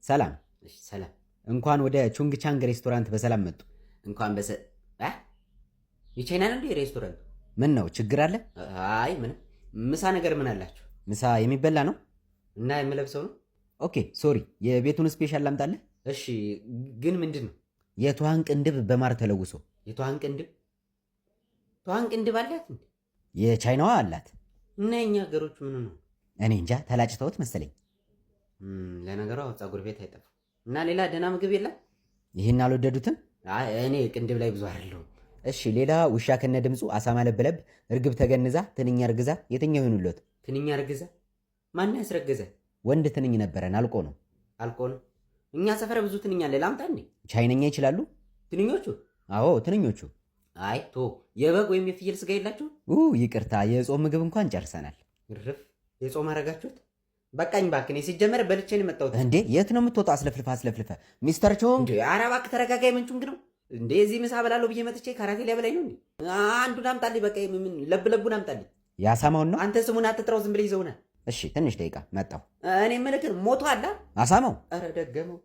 ሰላም እሺ ሰላም። እንኳን ወደ ቹንግ ቻንግ ሬስቶራንት በሰላም መጡ። እንኳን የቻይና ነው እንዴ ሬስቶራንቱ? ምን ነው ችግር አለ? አይ ምንም። ምሳ ነገር ምን አላችሁ? ምሳ የሚበላ ነው እና የምለብሰው ነው። ኦኬ ሶሪ፣ የቤቱን ስፔሻል ላምጣልህ? እሺ ግን ምንድን ነው? የትኋን ቅንድብ በማር ተለውሶ። የትኋን ቅንድብ? ትኋን ቅንድብ አላት እንዴ? የቻይናዋ አላት እና የኛ ሀገሮቹ ምን ነው? እኔ እንጃ ተላጭተውት መሰለኝ። ለነገሩ ፀጉር ቤት አይጠፋም። እና ሌላ ደህና ምግብ የለም? ይህን አልወደዱትም? እኔ ቅንድብ ላይ ብዙ አይደለሁም። እሺ ሌላ ውሻ ከነ ድምፁ፣ አሳማ ለብለብ፣ እርግብ ተገንዛ፣ ትንኛ እርግዛ፣ የትኛው ይሁንሎት? ትንኛ እርግዛ? ማን ያስረገዘ? ወንድ ትንኝ ነበረን አልቆ ነው። አልቆ ነው? እኛ ሰፈር ብዙ ትንኛ አለ። ላምጣ እንዴ? ቻይነኛ ይችላሉ ትንኞቹ? አዎ ትንኞቹ። አይ ቶ የበግ ወይም የፍየል ስጋ የላችሁ? ይቅርታ የጾም ምግብ እንኳን ጨርሰናል። ርፍ የጾም አረጋችሁት? በቃኝ እባክህ። ሲጀመር በልቼ ነው የመጣሁት። እንዴ የት ነው የምትወጣ? አስለፍልፈ ሚስተር ቾንግ። ኧረ እባክህ ተረጋጋ። የምንቹንግ ነው እንዴ? እዚህ ምሳ በላለሁ ብዬ መጥቼ ካራቴ ሊያበላኝ ነው እንዴ? አንዱን አምጣልኝ። በቃ ምን ለብለቡን አምጣልኝ። ያሳማውን ነው? አንተ ስሙን አትጥራው፣ ዝም ብለህ ይዘውናል። እሺ ትንሽ ደቂቃ መጣሁ። እኔ የምልህ ሞቶ አለ አሳማው። ኧረ ደገመው።